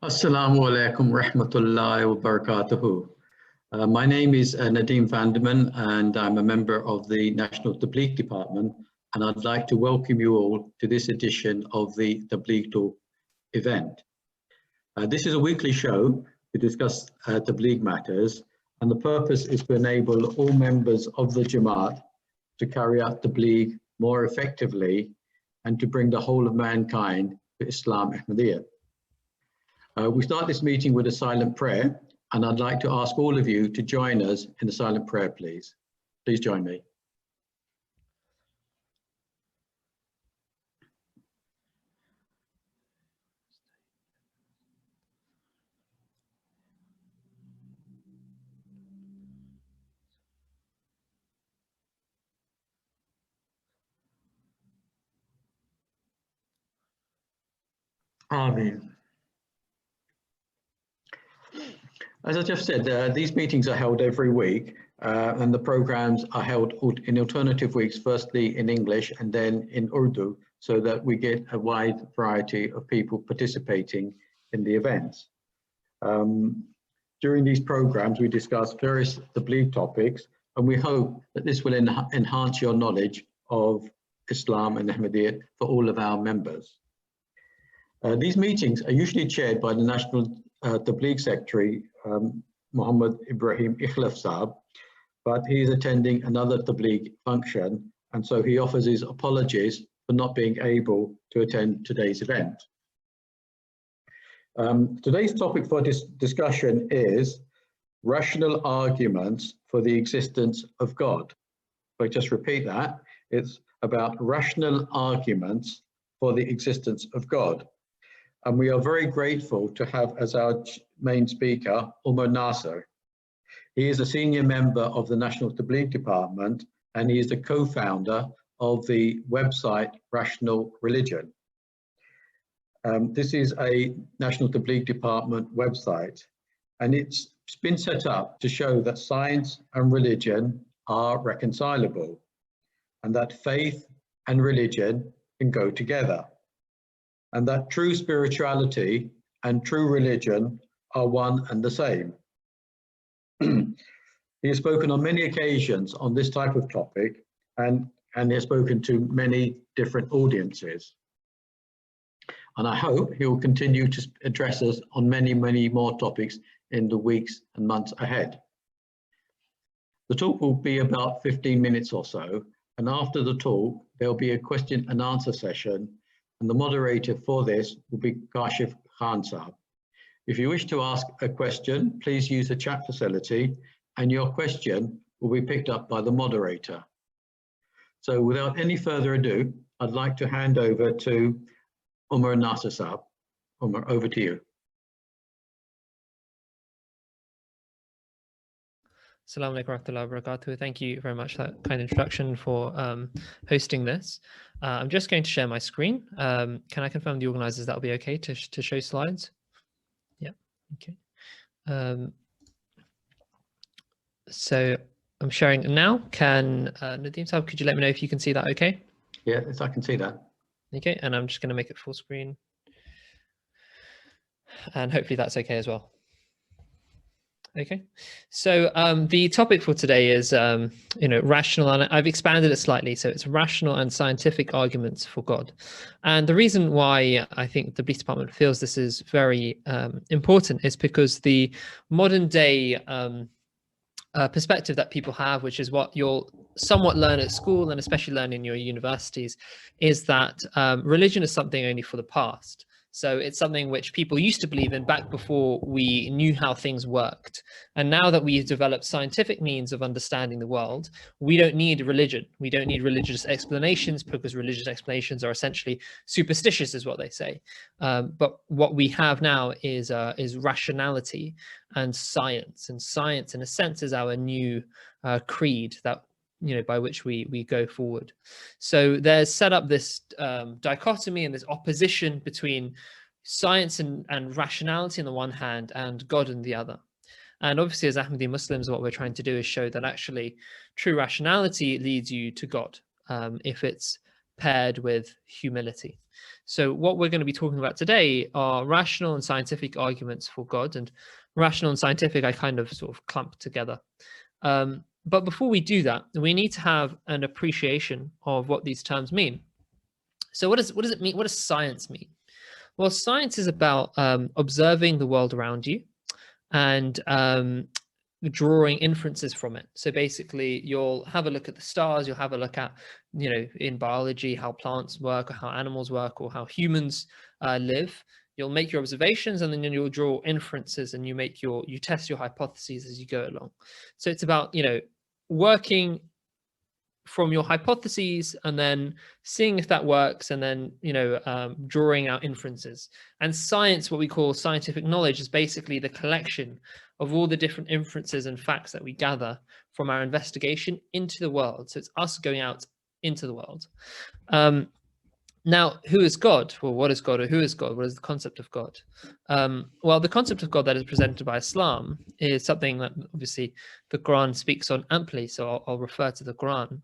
Assalamu alaikum rahmatullahi wa barakatuhu. My name is Nadeem Vanderman and I'm a member of the National Tabligh Department, and I'd like to welcome you all to this edition of the Tabligh Talk event. This is a weekly show to discuss Tabligh matters, and the purpose is to enable all members of the Jamaat to carry out Tabligh more effectively and to bring the whole of mankind to Islam Ahmadiyya. We start this meeting with a silent prayer, and I'd like to ask all of you to join us in the silent prayer, please. Please join me. Amen. As I just said, these meetings are held every week, and the programs are held in alternative weeks, firstly in English and then in Urdu, so that we get a wide variety of people participating in the events. During these programs, we discuss various Tabligh topics, and we hope that this will enhance your knowledge of Islam and Ahmadiyya for all of our members. These meetings are usually chaired by the National Tabligh Secretary, Muhammad Ibrahim Ikhlaf Saab, but he is attending another Tabligh function, and so he offers his apologies for not being able to attend today's event. Today's topic for discussion is rational arguments for the existence of God. If I just repeat that, it's about rational arguments for the existence of God. And we are very grateful to have as our main speaker, Umar Nasser. He is a senior member of the National Tabligh Department, and he is the co-founder of the website Rational Religion. This is a National Tabligh Department website, and it's been set up to show that science and religion are reconcilable, and that faith and religion can go together, and that true spirituality and true religion are one and the same. He has spoken on many occasions on this type of topic, and he has spoken to many different audiences. And I hope he will continue to address us on many, many more topics in the weeks and months ahead. The talk will be about 15 minutes or so, and after the talk, there'll be a question and answer session, and the moderator for this will be Kashif Khan Saab. If you wish to ask a question, please use the chat facility, and your question will be picked up by the moderator. So without any further ado, I'd like to hand over to Umar Nasser Saab. Umar, over to you. Assalamu alaikum warahmatullahi wabarakatuh. Thank you very much for that kind introduction for hosting this. I'm just going to share my screen. Can I confirm the organizers that will be okay to show slides? Yeah, okay. So I'm sharing now. Can Nadeem Saab, could you let me know if you can see that okay? Yes, I can see that. Okay, and I'm just going to make it full screen. And hopefully that's okay as well. Okay, so the topic for today is, rational, and I've expanded it slightly. So it's rational and scientific arguments for God. And the reason why I think the Tabligh Department feels this is very important is because the modern day perspective that people have, which is what you'll somewhat learn at school and especially learn in your universities, is that religion is something only for the past. So it's something which people used to believe in back before we knew how things worked. And now that we've developed scientific means of understanding the world, we don't need religion. We don't need religious explanations, because religious explanations are essentially superstitious, is what they say. But what we have now is rationality and science. And science, in a sense, is our new creed that by which we go forward. So there's set up this dichotomy and this opposition between science and rationality on the one hand and God on the other. And obviously, as Ahmadi Muslims, what we're trying to do is show that actually true rationality leads you to God. If it's paired with humility. So what we're going to be talking about today are rational and scientific arguments for God, and rational and scientific I kind of sort of clump together. But before we do that, we need to have an appreciation of what these terms mean. So what does it mean? What does science mean? Well, science is about observing the world around you and drawing inferences from it. So basically, you'll have a look at the stars, you'll have a look at, in biology, how plants work, or how animals work, or how humans live. You'll make your observations, and then you'll draw inferences, and you test your hypotheses as you go along. So it's about, working from your hypotheses and then seeing if that works, and then drawing out inferences. And science, what we call scientific knowledge, is basically the collection of all the different inferences and facts that we gather from our investigation into the world. So it's us going out into the world. Now, who is God? Well, what is God, or who is God? What is the concept of God? Well, the concept of God that is presented by Islam is something that obviously the Quran speaks on amply, so I'll refer to the Quran.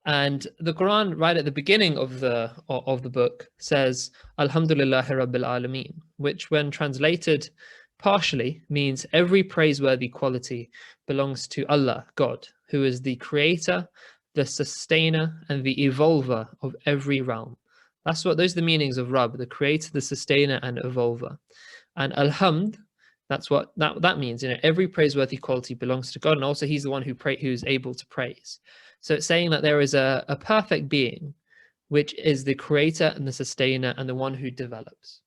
And the Quran, right at the beginning of the book, says Alhamdulillahi Rabbil Alameen, which when translated partially means every praiseworthy quality belongs to Allah, God, who is the creator, the sustainer, and the evolver of every realm. Those are the meanings of Rabb, the creator, the sustainer, and evolver. And Alhamd, that's what that means. Every praiseworthy quality belongs to God, and also He's the one who's able to praise. So it's saying that there is a perfect being, which is the creator and the sustainer and the one who develops.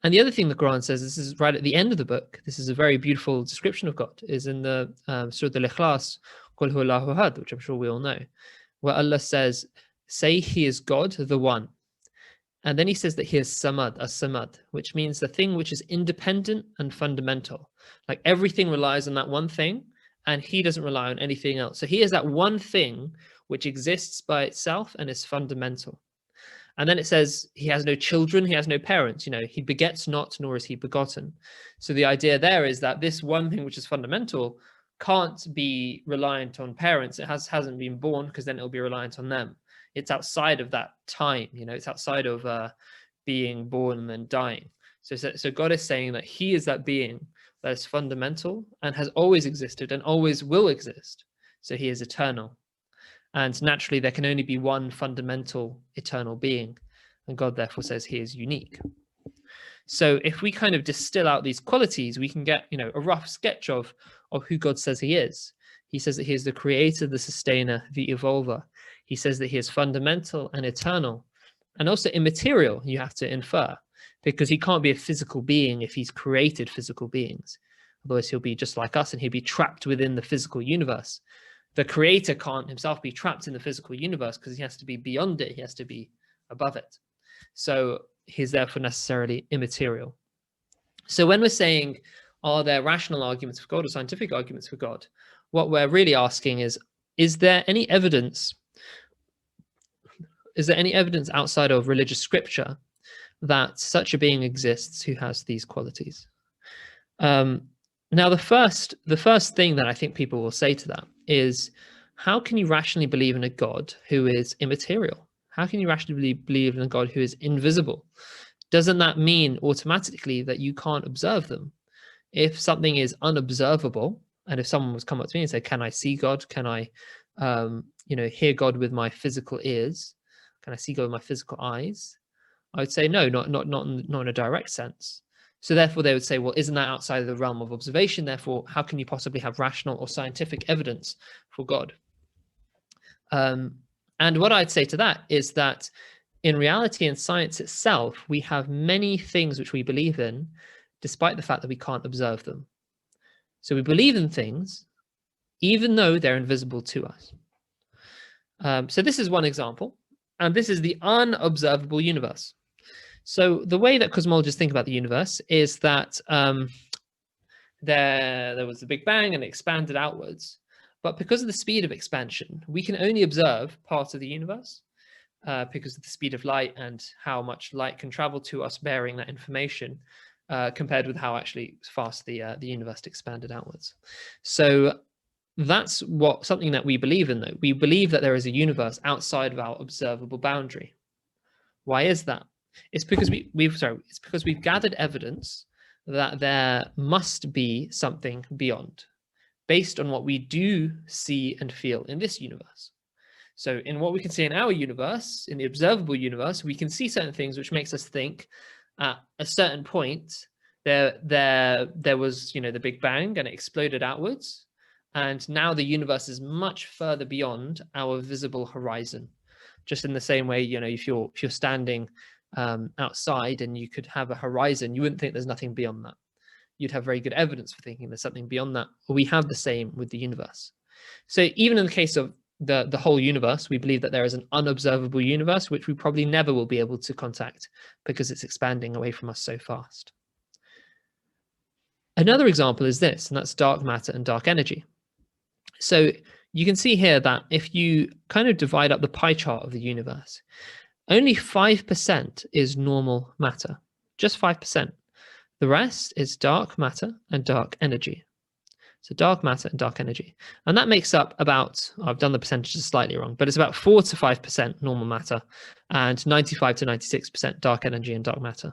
And the other thing the Quran says, this is right at the end of the book, this is a very beautiful description of God, is in the Surah Al-Ikhlas, Qul huwallahu ahad, which I'm sure we all know, where Allah says, say He is God, the one. And then He says that He is Samad, as-Samad, which means the thing which is independent and fundamental. Like everything relies on that one thing, and He doesn't rely on anything else. So He is that one thing which exists by itself and is fundamental. And then it says He has no children, He has no parents. He begets not, nor is He begotten. So the idea there is that this one thing which is fundamental can't be reliant on parents. It hasn't been born, because then it'll be reliant on them. It's outside of that time, it's outside of being born and then dying. So God is saying that He is that being that is fundamental and has always existed and always will exist. So He is eternal. And naturally, there can only be one fundamental eternal being. And God therefore says He is unique. So if we kind of distill out these qualities, we can get, a rough sketch of who God says He is. He says that He is the creator, the sustainer, the evolver. He says that He is fundamental and eternal, and also immaterial, you have to infer, because He can't be a physical being if He's created physical beings. Otherwise, He'll be just like us and He'll be trapped within the physical universe. The creator can't himself be trapped in the physical universe, because He has to be beyond it. He has to be above it. So He's therefore necessarily immaterial. So when we're saying, are there rational arguments for God or scientific arguments for God? What we're really asking is there any evidence? Is there any evidence outside of religious scripture that such a being exists who has these qualities? Now, the first thing that I think people will say to that is, how can you rationally believe in a God who is immaterial? How can you rationally believe in a God who is invisible? Doesn't that mean automatically that you can't observe them? If something is unobservable, and if someone was come up to me and say, can I see God? Can I, hear God with my physical ears? Can I see God with my physical eyes? I would say no, not in a direct sense. So therefore they would say, well, isn't that outside of the realm of observation? Therefore, how can you possibly have rational or scientific evidence for God? And what I'd say to that is that in reality, in science itself, we have many things which we believe in, despite the fact that we can't observe them. So we believe in things, even though they're invisible to us. So this is one example, and this is the unobservable universe. So the way that cosmologists think about the universe is that there was the Big Bang and it expanded outwards. But because of the speed of expansion, we can only observe part of the universe because of the speed of light and how much light can travel to us bearing that information compared with how actually fast the universe expanded outwards. So that's something that we believe in, though. We believe that there is a universe outside of our observable boundary. Why is that? It's because we've gathered evidence that there must be something beyond, based on what we do see and feel in this universe. So in what we can see in our universe, in the observable universe, we can see certain things which makes us think at a certain point there was, the Big Bang, and it exploded outwards. And now the universe is much further beyond our visible horizon. Just in the same way, if you're standing outside and you could have a horizon, you wouldn't think there's nothing beyond that. You'd have very good evidence for thinking there's something beyond that. We have the same with the universe. So even in the case of the whole universe, we believe that there is an unobservable universe, which we probably never will be able to contact because it's expanding away from us so fast. Another example is this, and that's dark matter and dark energy. So you can see here that if you kind of divide up the pie chart of the universe, only 5% is normal matter, just 5%. The rest is dark matter and dark energy. So dark matter and dark energy. And that makes up about, I've done the percentages slightly wrong, but it's about 4 to 5% normal matter and 95 to 96% dark energy and dark matter.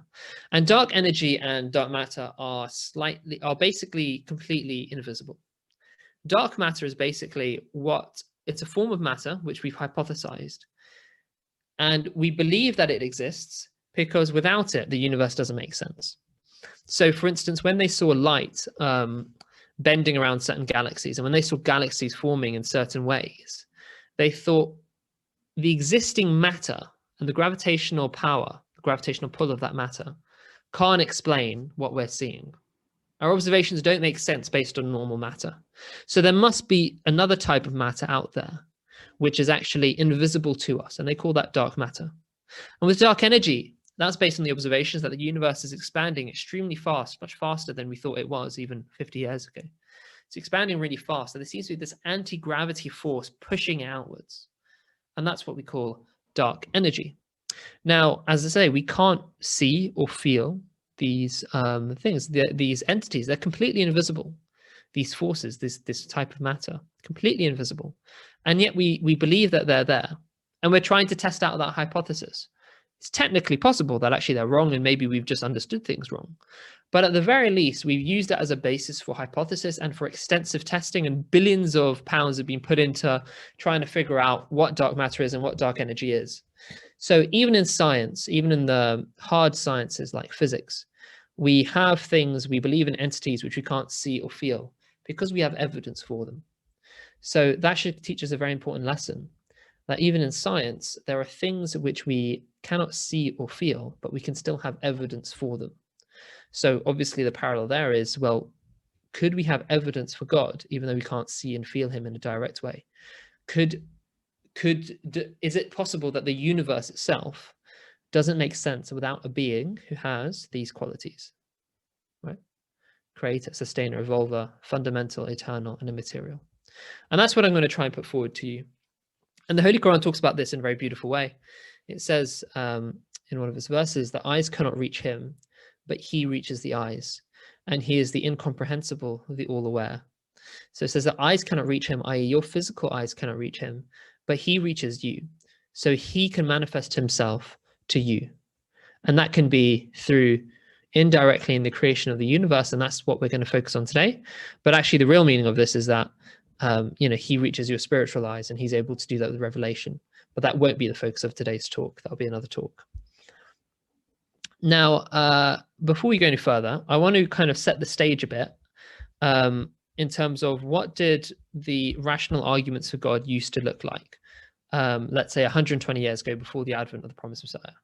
And dark energy and dark matter are basically completely invisible. Dark matter is basically it's a form of matter which we've hypothesized. And we believe that it exists because without it, the universe doesn't make sense. So for instance, when they saw light bending around certain galaxies, and when they saw galaxies forming in certain ways, they thought the existing matter and the gravitational power, the gravitational pull of that matter, can't explain what we're seeing. Our observations don't make sense based on normal matter. So there must be another type of matter out there, which is actually invisible to us, and they call that dark matter. And with dark energy, that's based on the observations that the universe is expanding extremely fast, much faster than we thought it was even 50 years ago. It's expanding really fast, and there seems to be this anti-gravity force pushing outwards. And that's what we call dark energy. Now, as I say, we can't see or feel these things, these entities. They're completely invisible. These forces, this type of matter, completely invisible. And yet we believe that they're there. And we're trying to test out that hypothesis. It's technically possible that actually they're wrong and maybe we've just understood things wrong. But at the very least, we've used it as a basis for hypothesis and for extensive testing, and billions of pounds have been put into trying to figure out what dark matter is and what dark energy is. So even in science, even in the hard sciences like physics, we have things, we believe in entities which we can't see or feel because we have evidence for them. So that should teach us a very important lesson, that even in science, there are things which we cannot see or feel, but we can still have evidence for them. So obviously the parallel there is, well, could we have evidence for God, even though we can't see and feel him in a direct way? Is it possible that the universe itself doesn't make sense without a being who has these qualities, right? Creator, sustainer, evolver, fundamental, eternal, and immaterial. And that's what I'm going to try and put forward to you. And the Holy Quran talks about this in a very beautiful way. It says in one of its verses, the eyes cannot reach him, but he reaches the eyes, and he is the incomprehensible, the all-aware. So it says that eyes cannot reach him, i.e. your physical eyes cannot reach him, but he reaches you. So he can manifest himself to you. And that can be through indirectly in the creation of the universe, and that's what we're going to focus on today. But actually the real meaning of this is that he reaches your spiritual eyes, and he's able to do that with revelation. But that won't be the focus of today's talk. That'll be another talk. Now, before we go any further, I want to kind of set the stage a bit in terms of what did the rational arguments for God used to look like, let's say 120 years ago, before the advent of the promised Messiah.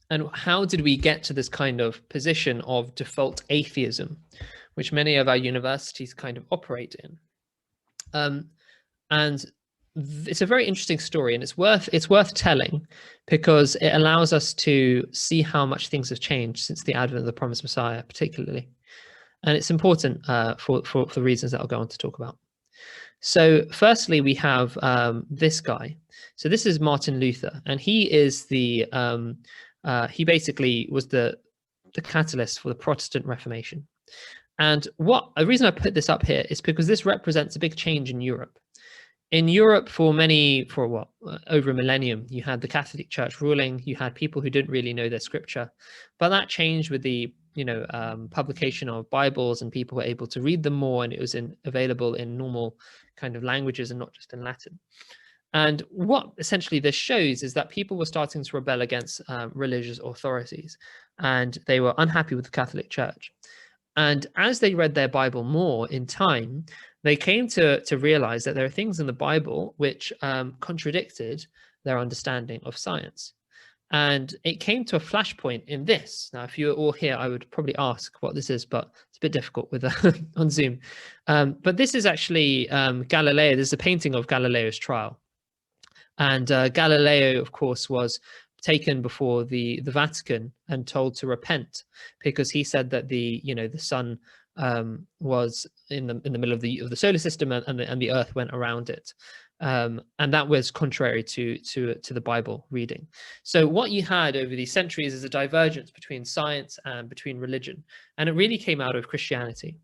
And how did we get to this kind of position of default atheism, which many of our universities kind of operate in? And it's a very interesting story, and it's worth telling, because it allows us to see how much things have changed since the advent of the promised Messiah, particularly. And it's important for the reasons that I'll go on to talk about. So firstly, we have this guy. So this is Martin Luther, and he is he basically was the catalyst for the Protestant Reformation. And the reason I put this up here is because this represents a big change in Europe. In Europe, for over a millennium, you had the Catholic Church ruling. You had people who didn't really know their scripture, but that changed with the publication of Bibles, and people were able to read them more, and it was available in normal kind of languages and not just in Latin. And what essentially this shows is that people were starting to rebel against religious authorities, and they were unhappy with the Catholic Church. And as they read their Bible more in time, they came to realize that there are things in the Bible which contradicted their understanding of science. And it came to a flashpoint in this. Now, if you were all here, I would probably ask what this is, but it's a bit difficult with on Zoom. But this is actually Galileo. This is a painting of Galileo's trial. And Galileo, of course, was taken before the Vatican and told to repent, because he said that the sun was in the middle of the solar system, and the Earth went around it, and that was contrary to the Bible reading. So what you had over these centuries is a divergence between science and between religion, and it really came out of Christianity.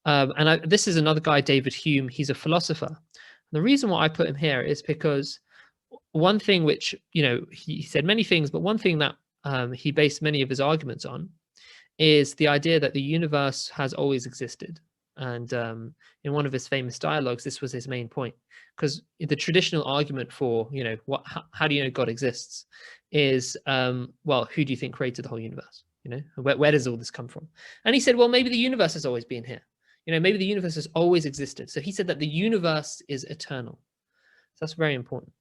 This is another guy, David Hume. He's a philosopher. The reason why I put him here is because one thing which, he said many things, but one thing that he based many of his arguments on is the idea that the universe has always existed. And in one of his famous dialogues, this was his main point, because the traditional argument for, how do you know God exists is, well, who do you think created the whole universe? Where does all this come from? And he said, well, maybe the universe has always been here. Maybe the universe has always existed. So he said that the universe is eternal. So that's very important.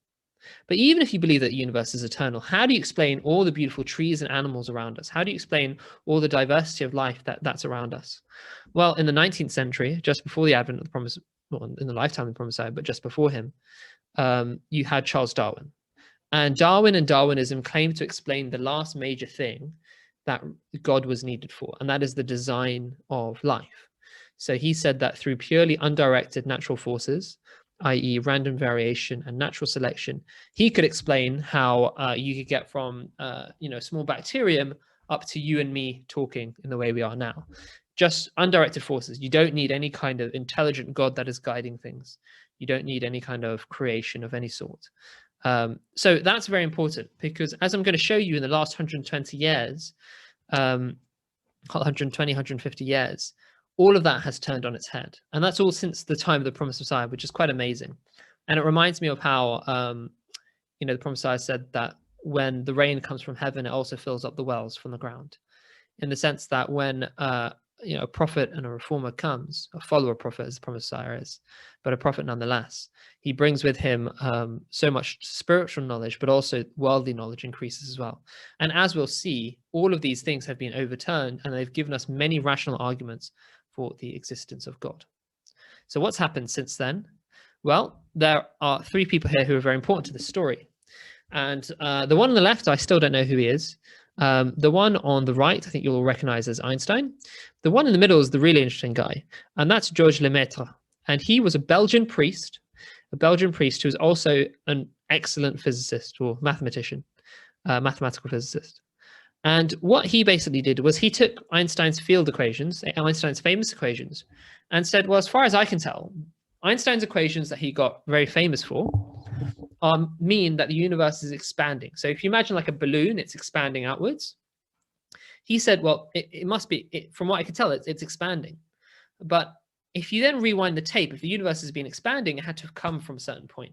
But even if you believe that the universe is eternal, how do you explain all the beautiful trees and animals around us? How do you explain all the diversity of life that's around us? Well, in the 19th century, just before the advent of the promise, well, in the lifetime of the promised Messiah, but just before him, you had Charles Darwin. And Darwin and Darwinism claimed to explain the last major thing that God was needed for, and that is the design of life. So he said that through purely undirected natural forces, i.e. random variation and natural selection, he could explain how you could get from a small bacterium up to you and me talking in the way we are now. Just undirected forces. You don't need any kind of intelligent God that is guiding things. You don't need any kind of creation of any sort. So that's very important, because as I'm going to show you, in the last 120 years, 120, 150 years, all of that has turned on its head. And that's all since the time of the promised Messiah, which is quite amazing. And it reminds me of how, the promised Messiah said that when the rain comes from heaven, it also fills up the wells from the ground. In the sense that when, a prophet and a reformer comes, a follower prophet, as the promised Messiah is, but a prophet nonetheless, he brings with him so much spiritual knowledge, but also worldly knowledge increases as well. And as we'll see, all of these things have been overturned, and they've given us many rational arguments for the existence of God. So what's happened since then? Well, there are three people here who are very important to the story. And the one on the left, I still don't know who he is. The one on the right, I think you'll recognize as Einstein. The one in the middle is the really interesting guy, and that's Georges Lemaitre. And he was a Belgian priest who was also an excellent physicist or mathematician, mathematical physicist. And what he basically did was he took Einstein's field equations, Einstein's famous equations, and said, well, as far as I can tell, Einstein's equations that he got very famous for mean that the universe is expanding. So if you imagine like a balloon, it's expanding outwards. He said, well, it must be, from what I can tell, it's expanding. But if you then rewind the tape, if the universe has been expanding, it had to have come from a certain point.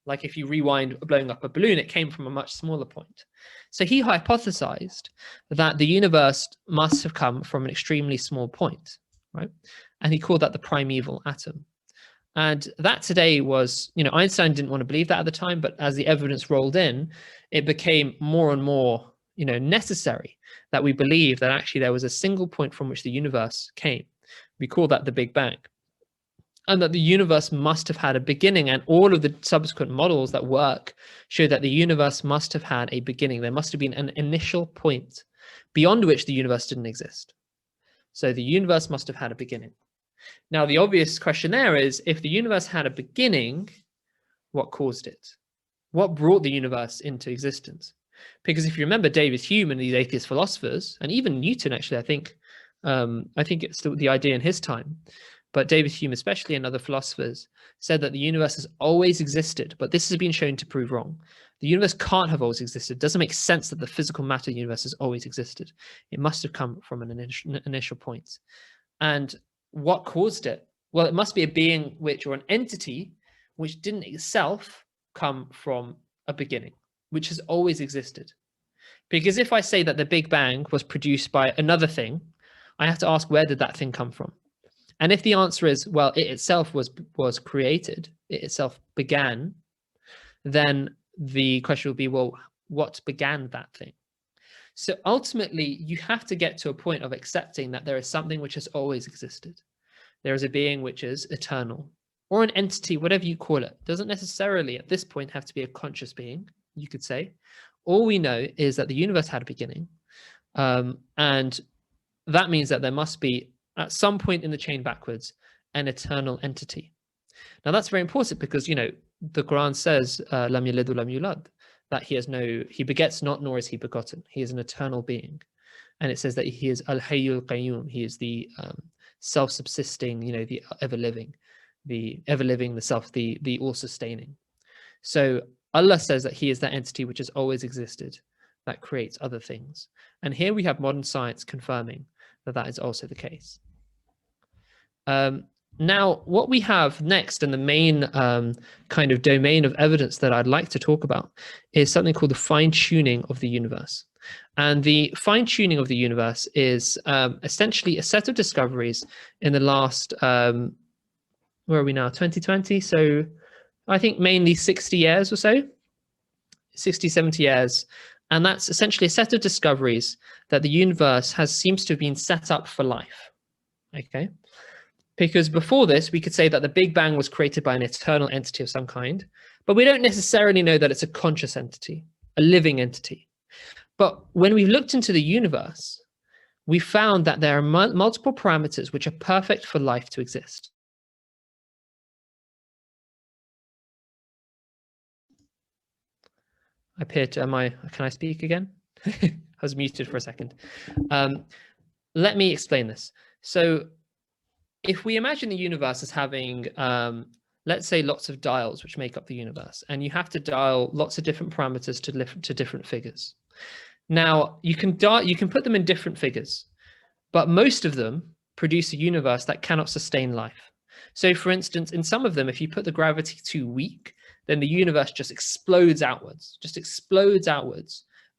Like if you rewind blowing up a balloon, it came from a much smaller point. So he hypothesized that the universe must have come from an extremely small point, right? And he called that the primeval atom. And that today was, Einstein didn't want to believe that at the time, but as the evidence rolled in, it became more and more, necessary that we believe that actually there was a single point from which the universe came. We call that the Big Bang. And that the universe must have had a beginning, and all of the subsequent models that work show that the universe must have had a beginning. There must have been an initial point beyond which the universe didn't exist. So the universe must have had a beginning. Now, the obvious question there is, if the universe had a beginning, what caused it? What brought the universe into existence? Because if you remember David Hume and these atheist philosophers, and even Newton, actually, I think, I think it's still the idea in his time, but David Hume especially and other philosophers said that the universe has always existed, but this has been shown to prove wrong. The universe can't have always existed. It doesn't make sense that the physical matter of the universe has always existed. It must have come from an initial point. And what caused it? Well, it must be a being which, or an entity which didn't itself come from a beginning, which has always existed. Because if I say that the Big Bang was produced by another thing, I have to ask, where did that thing come from? And if the answer is, well, it itself was created, it itself began, then the question will be, well, what began that thing? So ultimately, you have to get to a point of accepting that there is something which has always existed. There is a being which is eternal, or an entity, whatever you call it. It doesn't necessarily at this point have to be a conscious being, you could say. All we know is that the universe had a beginning, and that means that there must be, at some point in the chain backwards, an eternal entity. Now that's very important because, you know, the Quran says, "Lam yalid wa lam yulad," that he begets not, nor is he begotten. He is an eternal being, and it says that he is al-hayyul qayyum. He is the self-subsisting, you know, the ever-living, the self, the all-sustaining. So Allah says that he is that entity which has always existed, that creates other things. And here we have modern science confirming that that is also the case. Now, what we have next, and the main kind of domain of evidence that I'd like to talk about, is something called the fine-tuning of the universe. And the fine-tuning of the universe is essentially a set of discoveries in the last, where are we now, 2020? So I think mainly 60 years or so, 60, 70 years. And that's essentially a set of discoveries that the universe seems to have been set up for life, okay? Because before this, we could say that the Big Bang was created by an eternal entity of some kind, but we don't necessarily know that it's a conscious entity, a living entity. But when we've looked into the universe, we found that there are multiple parameters which are perfect for life to exist. I appear to, can I speak again? I was muted for a second. Let me explain this. So if we imagine the universe as having, let's say, lots of dials which make up the universe, and you have to dial lots of different parameters to different figures. Now, you can put them in different figures, but most of them produce a universe that cannot sustain life. So for instance, in some of them, if you put the gravity too weak, then the universe just explodes outwards,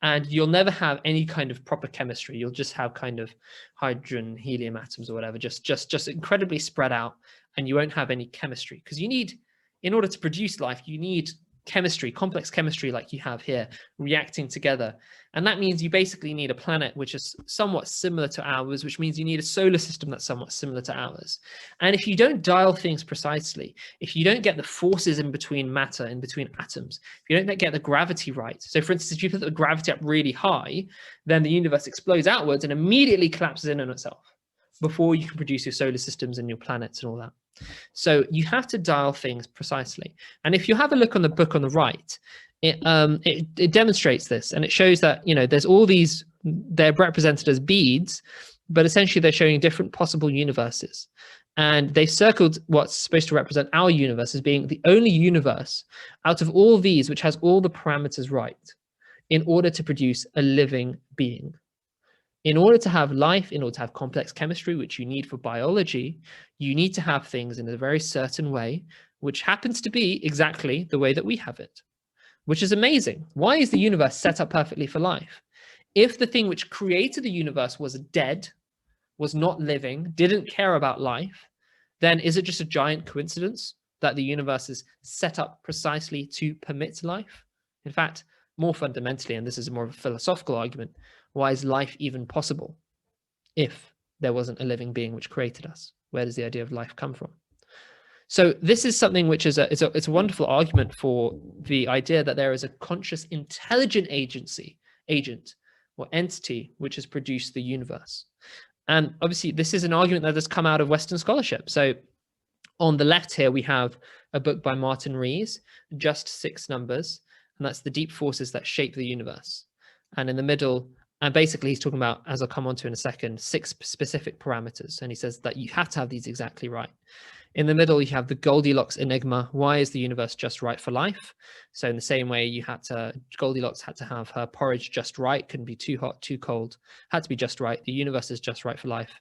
and you'll never have any kind of proper chemistry. You'll just have kind of hydrogen, helium atoms or whatever, just incredibly spread out, and you won't have any chemistry. Because you need, in order to produce life, you need chemistry, complex chemistry like you have here, reacting together. And that means you basically need a planet which is somewhat similar to ours, which means you need a solar system that's somewhat similar to ours. And if you don't dial things precisely, if you don't get the forces in between matter, in between atoms, if you don't get the gravity right, so for instance, if you put the gravity up really high, then the universe explodes outwards and immediately collapses in on itself before you can produce your solar systems and your planets and all that. So you have to dial things precisely. And if you have a look on the book on the right, it demonstrates this, and it shows that, you know, there's all these, they're represented as beads, but essentially they're showing different possible universes. And they circled what's supposed to represent our universe as being the only universe out of all these which has all the parameters right in order to produce a living being. In order to have life, in order to have complex chemistry, which you need for biology, you need to have things in a very certain way, which happens to be exactly the way that we have it, which is amazing. Why is the universe set up perfectly for life? If the thing which created the universe was dead, was not living, didn't care about life, then is it just a giant coincidence that the universe is set up precisely to permit life? In fact, more fundamentally, and this is more of a philosophical argument, why is life even possible if there wasn't a living being which created us? Where does the idea of life come from? So this is something which is it's a wonderful argument for the idea that there is a conscious, intelligent agent or entity which has produced the universe. And obviously, this is an argument that has come out of Western scholarship. So on the left here, we have a book by Martin Rees, Just 6 Numbers, and that's the deep forces that shape the universe. And in the middle, And basically he's talking about, as I'll come on to in a second, 6 specific parameters. And he says that you have to have these exactly right. In the middle, you have the Goldilocks enigma. Why is the universe just right for life? So in the same way, Goldilocks had to have her porridge just right, couldn't be too hot, too cold, had to be just right. The universe is just right for life.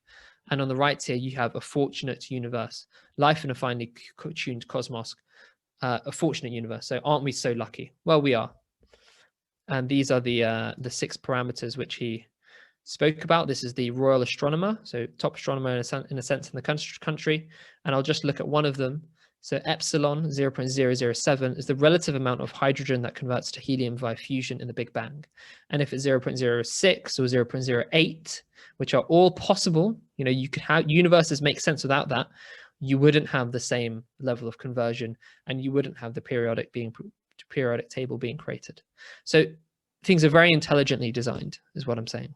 And on the right here, you have a fortunate universe, life in a finely tuned cosmos, a fortunate universe. So aren't we so lucky? Well, we are. And these are the 6 parameters which he spoke about. This is the royal astronomer, so top astronomer in a sense in the country. And I'll just look at one of them. So epsilon 0.007 is the relative amount of hydrogen that converts to helium via fusion in the Big Bang. And if it's 0.06 or 0.08, which are all possible, you could have universes make sense without that, you wouldn't have the same level of conversion, and you wouldn't have the periodic table being created. So things are very intelligently designed, is what I'm saying.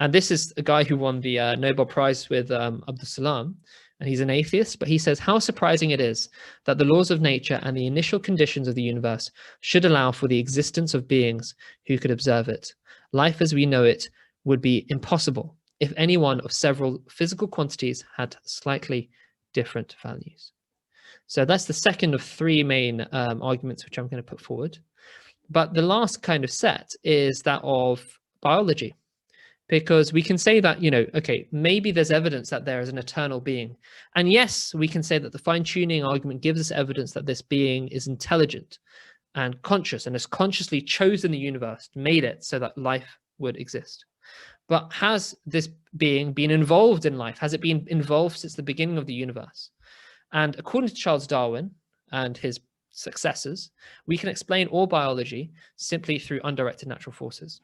And this is a guy who won the Nobel Prize with Abdul Salam, and he's an atheist, but he says how surprising it is that the laws of nature and the initial conditions of the universe should allow for the existence of beings who could observe it. Life as we know it would be impossible if any one of several physical quantities had slightly different values. So that's the second of 3 main arguments which I'm going to put forward. But the last kind of set is that of biology. Because we can say that, okay, maybe there's evidence that there is an eternal being. And yes, we can say that the fine-tuning argument gives us evidence that this being is intelligent and conscious and has consciously chosen the universe, made it so that life would exist. But has this being been involved in life? Has it been involved since the beginning of the universe? And according to Charles Darwin and his successors, we can explain all biology simply through undirected natural forces.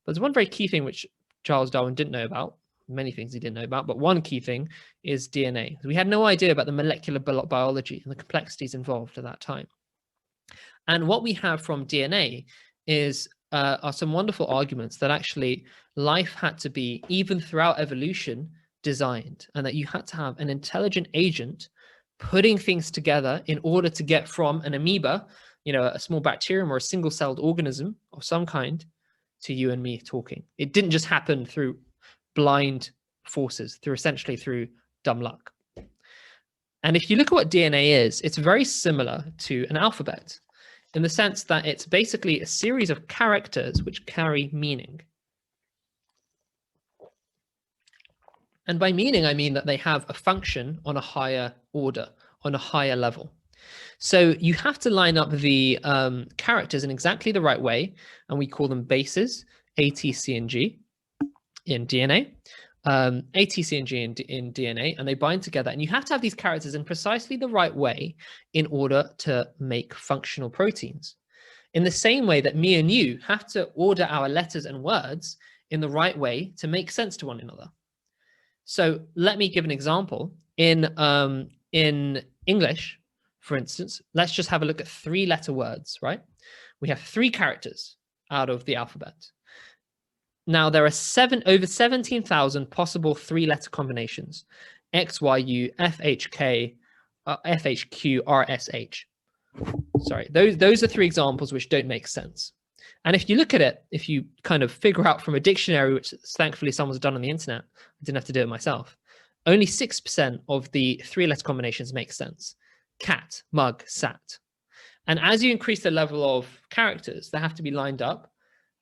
But there's one very key thing which Charles Darwin didn't know about, many things he didn't know about, but one key thing is DNA. We had no idea about the molecular biology and the complexities involved at that time. And what we have from DNA are some wonderful arguments that actually life had to be, even throughout evolution, designed, and that you had to have an intelligent agent putting things together in order to get from an amoeba, a small bacterium or a single-celled organism of some kind, to you and me talking. It didn't just happen through blind forces, essentially through dumb luck. And if you look at what DNA is, it's very similar to an alphabet in the sense that it's basically a series of characters which carry meaning. And by meaning, I mean that they have a function on a higher order, on a higher level. So you have to line up the characters in exactly the right way, and we call them bases, A, T, C, and G in DNA, A, T, C, and G in DNA, and they bind together. And you have to have these characters in precisely the right way in order to make functional proteins. In the same way that me and you have to order our letters and words in the right way to make sense to one another. So let me give an example. In English, for instance, let's just have a look at 3-letter words, right? We have 3 characters out of the alphabet. Now, there are over 17,000 possible 3-letter combinations: X, Y, U, F, H, K, F, H, Q, R, S, H. Sorry, those are 3 examples which don't make sense. And if you look at it, if you kind of figure out from a dictionary, which thankfully someone's done on the internet, I didn't have to do it myself, only 6% of the 3-letter combinations make sense. Cat, mug, sat. And as you increase the level of characters that have to be lined up,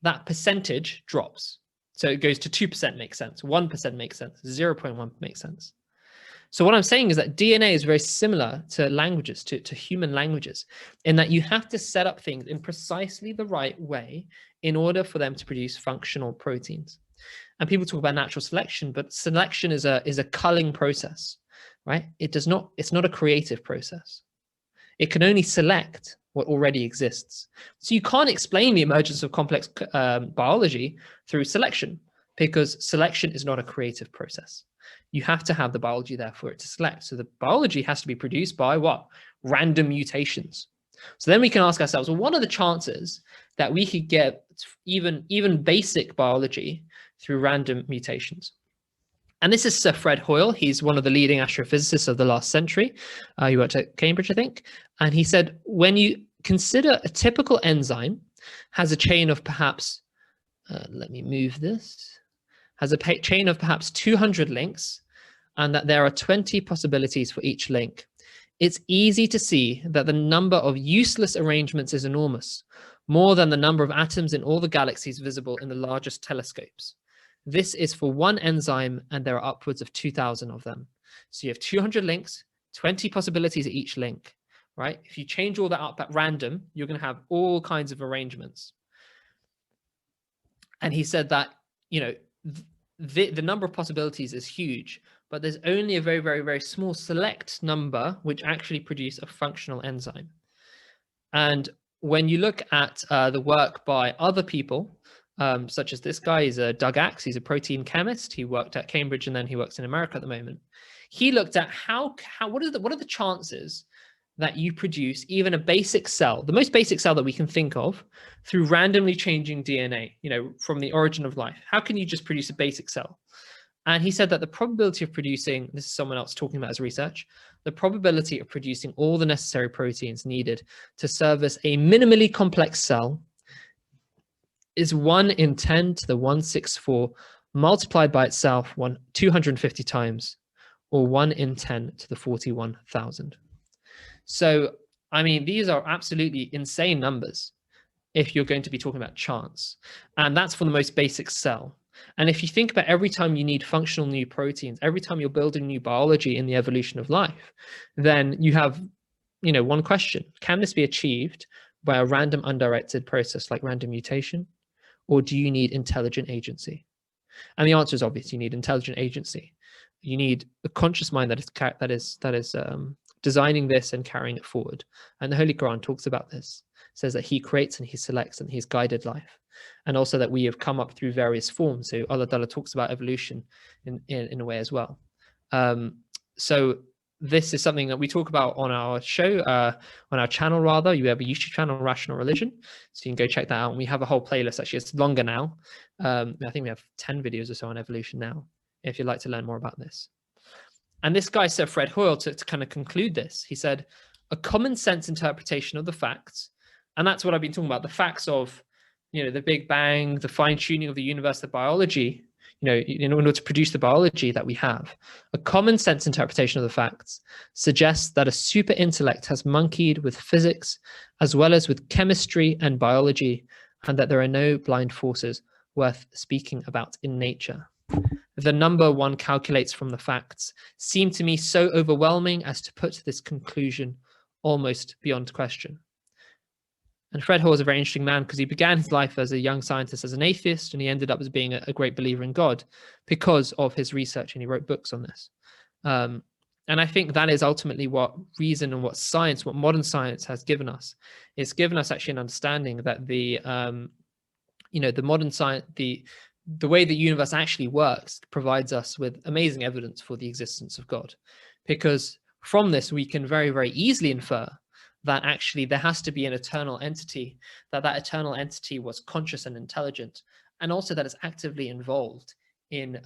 that percentage drops. So it goes to 2% makes sense, 1% makes sense, 0.1 makes sense. So what I'm saying is that DNA is very similar to languages, to human languages, in that you have to set up things in precisely the right way in order for them to produce functional proteins. And people talk about natural selection, but selection is a culling process, right? It's not a creative process. It can only select what already exists. So you can't explain the emergence of complex biology through selection, because selection is not a creative process. You have to have the biology there for it to select. So the biology has to be produced by what? Random mutations. So then we can ask ourselves, well, what are the chances that we could get even basic biology through random mutations? And this is Sir Fred Hoyle. He's one of the leading astrophysicists of the last century. He worked at Cambridge, I think. And he said, when you consider a typical enzyme has a chain of perhaps let me move this, has a chain of perhaps 200 links, and that there are 20 possibilities for each link. It's easy to see that the number of useless arrangements is enormous, more than the number of atoms in all the galaxies visible in the largest telescopes. This is for one enzyme, and there are upwards of 2,000 of them. So you have 200 links, 20 possibilities at each link, right? If you change all that up at random, you're going to have all kinds of arrangements. And he said that, you know, the number of possibilities is huge, but there's only a very, very, very small select number which actually produce a functional enzyme. And when you look at the work by other people, such as this guy, is Doug Axe, he's a protein chemist. He worked at Cambridge and then he works in America at the moment. He looked at what are the chances that you produce even a basic cell, the most basic cell that we can think of, through randomly changing DNA, you know, from the origin of life. How can you just produce a basic cell? And he said that the probability of producing, this is someone else talking about his research, the probability of producing all the necessary proteins needed to service a minimally complex cell is 1 in 10 to the 164 multiplied by itself 250 times, or 1 in 10 to the 41,000. So, I mean, these are absolutely insane numbers if you're going to be talking about chance. And that's for the most basic cell. And if you think about every time you need functional new proteins, every time you're building new biology in the evolution of life, then you have, you know, one question: can this be achieved by a random undirected process like random mutation, or do you need intelligent agency? And the answer is obvious: you need intelligent agency. You need a conscious mind that is designing this and carrying it forward. And the Holy Quran talks about this, says that he creates and he selects and he's guided life. And also that we have come up through various forms. So Allah Ta'ala talks about evolution in a way as well. So this is something that we talk about on our show, on our channel rather. You have a YouTube channel, Rational Religion. So you can go check that out. And we have a whole playlist. Actually, it's longer now. I think we have 10 videos or so on evolution now, if you'd like to learn more about this. And this guy said, Fred Hoyle, to kind of conclude this, he said, a common sense interpretation of the facts, and that's what I've been talking about, the facts of, you know, the Big Bang, the fine tuning of the universe, the biology, you know, in order to produce the biology that we have. A common sense interpretation of the facts suggests that a super intellect has monkeyed with physics as well as with chemistry and biology, and that there are no blind forces worth speaking about in nature. The number one calculates from the facts seem to me so overwhelming as to put this conclusion almost beyond question. And Fred Hoyle is a very interesting man because he began his life as a young scientist as an atheist, and he ended up as being a great believer in God because of his research, and he wrote books on this. And I think that is ultimately what reason and what science, what modern science has given us. It's given us actually an understanding that the modern science, the way the universe actually works provides us with amazing evidence for the existence of God, because from this we can very, very easily infer that actually there has to be an eternal entity, that eternal entity was conscious and intelligent, and also that it's actively involved in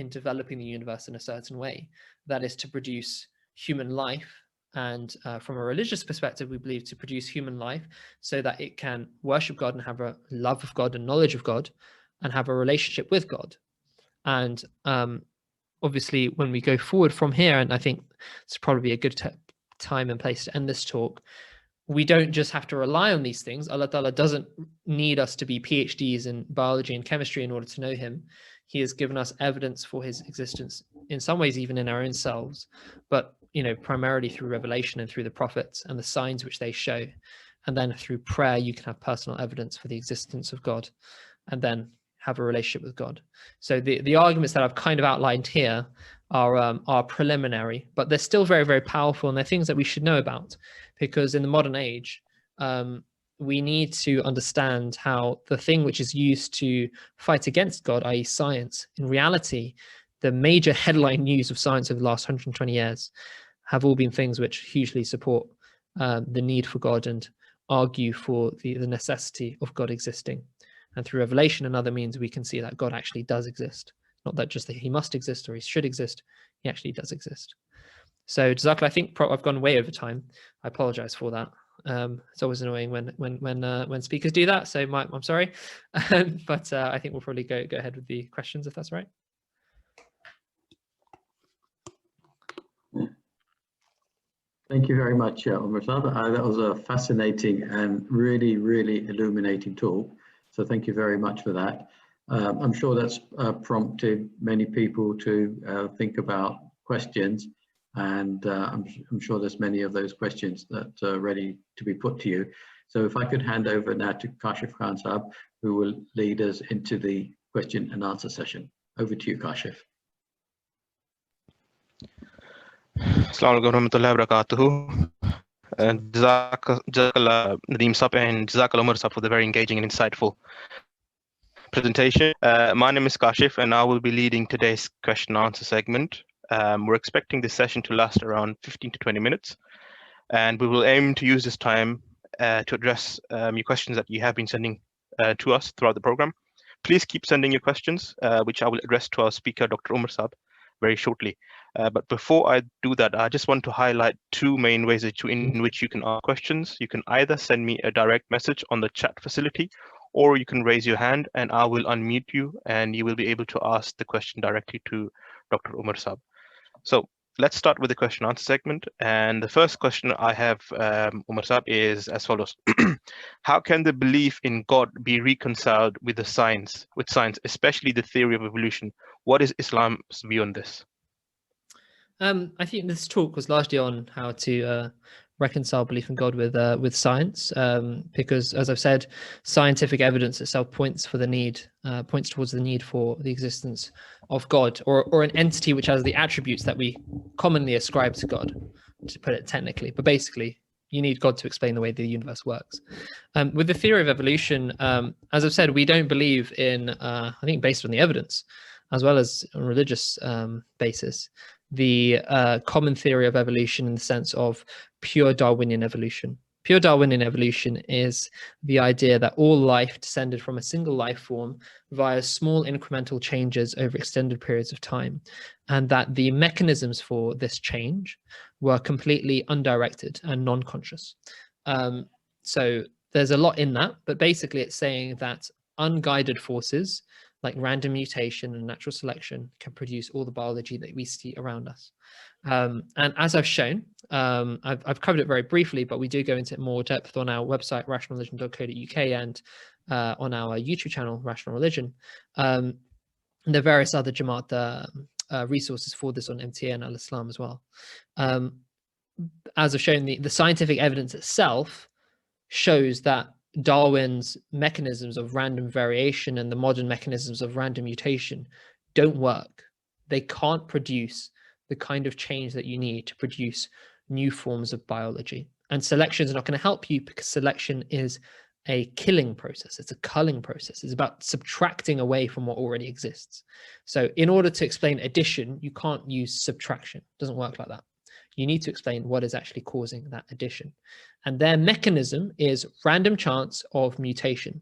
developing the universe in a certain way, that is to produce human life. And from a religious perspective, we believe to produce human life so that it can worship God and have a love of God and knowledge of God and have a relationship with God. And obviously, when we go forward from here, and I think it's probably a good time and place to end this talk, we don't just have to rely on these things. Allah Ta'ala doesn't need us to be PhDs in biology and chemistry in order to know him. He has given us evidence for his existence, in some ways even in our own selves, but primarily through revelation and through the prophets and the signs which they show. And then through prayer, you can have personal evidence for the existence of God, and then have a relationship with God. So the arguments that I've kind of outlined here are preliminary, but they're still very, very powerful, and they're things that we should know about, because in the modern age, we need to understand how the thing which is used to fight against God, i.e. science, in reality, the major headline news of science over the last 120 years have all been things which hugely support the need for God and argue for the necessity of God existing. And through revelation and other means, we can see that God actually does exist. Not that just that he must exist or he should exist, he actually does exist. So Jazakallah, I think I've gone way over time. I apologize for that. It's always annoying when speakers do that. So I'm sorry, but I think we'll probably go ahead with the questions if that's all right. Thank you very much, Umar Nasser. That was a fascinating and really, really illuminating talk. So thank you very much for that. I'm sure that's prompted many people to think about questions, and I'm sure there's many of those questions that are ready to be put to you. So if I could hand over now to Kashif Khan Sahab, who will lead us into the question and answer session. Over to you, Kashif. Assalamu alaikum warahmatullahi wabarakatuh. Jazakallah Nadeem Sab and Jazakallah Umar Sab for the very engaging and insightful presentation. My name is Kashif and I will be leading today's question and answer segment. We're expecting this session to last around 15 to 20 minutes, and we will aim to use this time to address your questions that you have been sending to us throughout the program. Please keep sending your questions, which I will address to our speaker, Dr. Umar Sab, very shortly. But before I do that, I just want to highlight two main ways in which you can ask questions. You can either send me a direct message on the chat facility, or you can raise your hand and I will unmute you and you will be able to ask the question directly to Dr. Umar Sab. So let's start with the question and answer segment. And the first question I have, Umar Sab, is as follows. How can the belief in God be reconciled with science, especially the theory of evolution? What is Islam's view on this? I think this talk was largely on how to reconcile belief in God with science, because, as I've said, scientific evidence itself points towards the need for the existence of God, or an entity which has the attributes that we commonly ascribe to God, to put it technically. But basically, you need God to explain the way the universe works. With the theory of evolution, as I've said, we don't believe in, I think based on the evidence, as well as on a religious basis, the common theory of evolution in the sense of pure Darwinian evolution. Pure Darwinian evolution is the idea that all life descended from a single life form via small incremental changes over extended periods of time, and that the mechanisms for this change were completely undirected and non-conscious. So there's a lot in that, but basically it's saying that unguided forces like random mutation and natural selection can produce all the biology that we see around us. And as I've shown, I've covered it very briefly, but we do go into it more depth on our website, rationalreligion.co.uk, and on our YouTube channel, Rational Religion. And there are various other Jamaat resources for this on MTA and Al-Islam as well. As I've shown, the scientific evidence itself shows that Darwin's mechanisms of random variation and the modern mechanisms of random mutation don't work. They can't produce the kind of change that you need to produce new forms of biology. And selection is not going to help you, because selection is a killing process. It's a culling process. It's about subtracting away from what already exists. So in order to explain addition, you can't use subtraction. It doesn't work like that. You need to explain what is actually causing that addition. And their mechanism is random chance of mutation.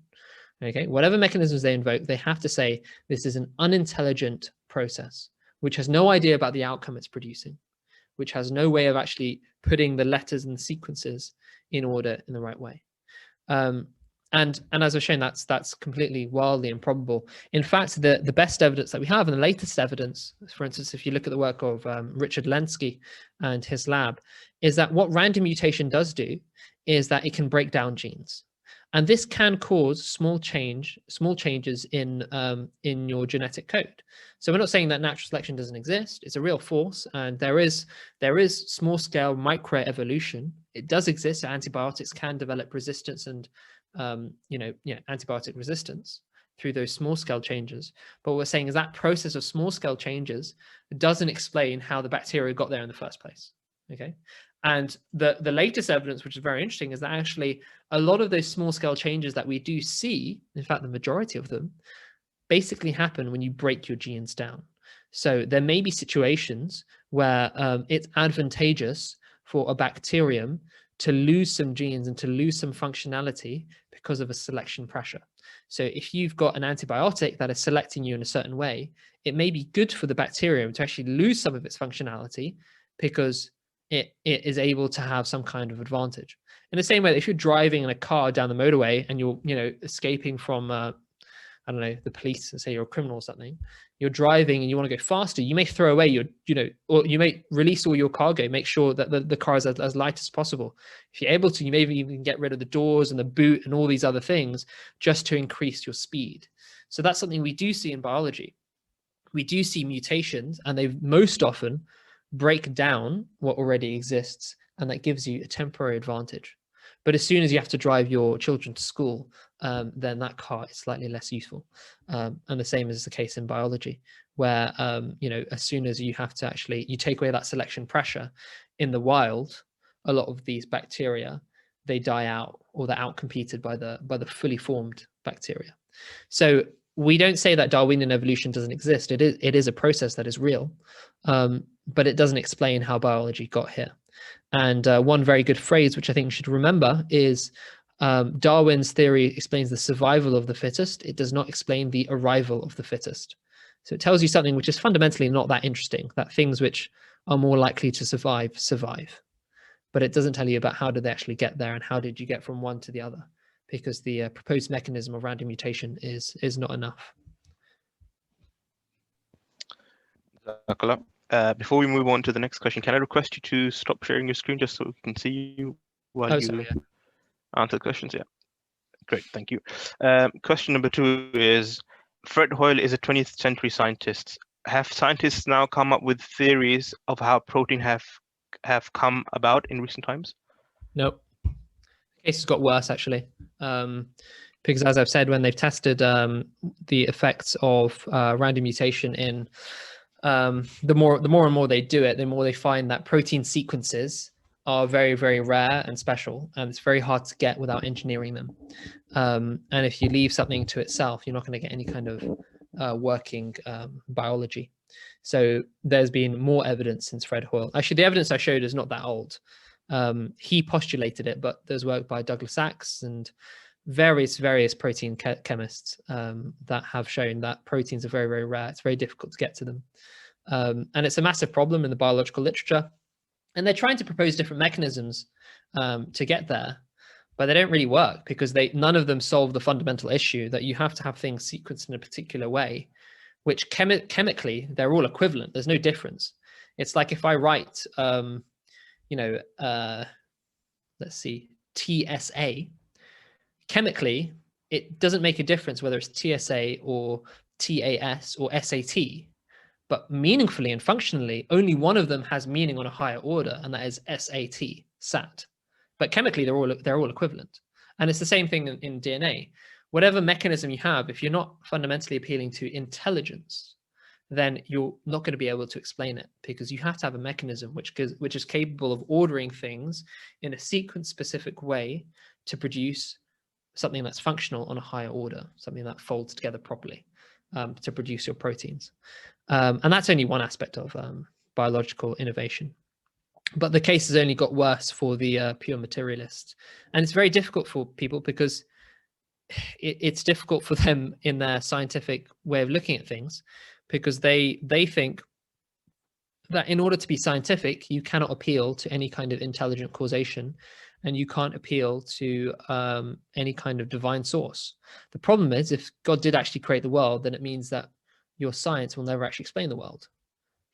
Okay, whatever mechanisms they invoke, they have to say this is an unintelligent process, which has no idea about the outcome it's producing, which has no way of actually putting the letters and sequences in order in the right way. And as I've shown, that's completely wildly improbable. In fact, the best evidence that we have, and the latest evidence, for instance, if you look at the work of Richard Lenski and his lab, is that what random mutation does do is that it can break down genes. And this can cause small changes in your genetic code. So we're not saying that natural selection doesn't exist. It's a real force, and there is small scale microevolution. It does exist. Antibiotics can develop resistance and antibiotic resistance through those small scale changes. But what we're saying is that process of small scale changes doesn't explain how the bacteria got there in the first place. Okay. And the latest evidence, which is very interesting, is that actually a lot of those small scale changes that we do see, in fact, the majority of them, basically happen when you break your genes down. So there may be situations where it's advantageous for a bacterium to lose some genes and to lose some functionality because of a selection pressure. So if you've got an antibiotic that is selecting you in a certain way, it may be good for the bacterium to actually lose some of its functionality, because it is able to have some kind of advantage. In the same way that if you're driving in a car down the motorway and you're, escaping from, I don't know, the police, and say you're a criminal or something, you're driving and you want to go faster, you may throw away your, or you may release all your cargo, make sure that the car is as light as possible. If you're able to, you may even get rid of the doors and the boot and all these other things just to increase your speed. So that's something we do see in biology. We do see mutations, and they most often break down what already exists, and that gives you a temporary advantage. But as soon as you have to drive your children to school, then that car is slightly less useful. And the same is the case in biology, where, as soon as you have to you take away that selection pressure in the wild, a lot of these bacteria, they die out, or they're outcompeted by the fully formed bacteria. So we don't say that Darwinian evolution doesn't exist. It is a process that is real, but it doesn't explain how biology got here. And one very good phrase, which I think you should remember, is Darwin's theory explains the survival of the fittest. It does not explain the arrival of the fittest. So it tells you something which is fundamentally not that interesting, that things which are more likely to survive. But it doesn't tell you about how did they actually get there and how did you get from one to the other, because the proposed mechanism of random mutation is not enough. Before we move on to the next question, can I request you to stop sharing your screen just so we can see you while you answer the questions? Yeah, great, thank you. Question number 2 is, Fred Hoyle is a 20th century scientist. Have scientists now come up with theories of how protein have come about in recent times? Nope. The case has got worse, actually, because as I've said, when they've tested the effects of random mutation in the more and more they do it, the more they find that protein sequences are very, very rare and special, and it's very hard to get without engineering them. And if you leave something to itself, you're not going to get any kind of working biology. So there's been more evidence since Fred Hoyle. Actually, the evidence I showed is not that old. He postulated it, but there's work by Douglas Sachs and various protein chemists that have shown that proteins are very, very rare. It's very difficult to get to them. And it's a massive problem in the biological literature. And they're trying to propose different mechanisms to get there, but they don't really work, because none of them solve the fundamental issue that you have to have things sequenced in a particular way, which chemically, they're all equivalent. There's no difference. It's like if I write, let's see, TSA, chemically, it doesn't make a difference whether it's TSA or TAS or SAT, but meaningfully and functionally, only one of them has meaning on a higher order, and that is SAT. But chemically, they're all equivalent. And it's the same thing in DNA. Whatever mechanism you have, if you're not fundamentally appealing to intelligence, then you're not going to be able to explain it, because you have to have a mechanism which is capable of ordering things in a sequence-specific way to produce something that's functional on a higher order, something that folds together properly to produce your proteins. And that's only one aspect of biological innovation. But the case has only got worse for the pure materialists. And it's very difficult for people, because it's difficult for them in their scientific way of looking at things, because they think that in order to be scientific, you cannot appeal to any kind of intelligent causation, and you can't appeal to any kind of divine source. The problem is, if God did actually create the world, then it means that your science will never actually explain the world.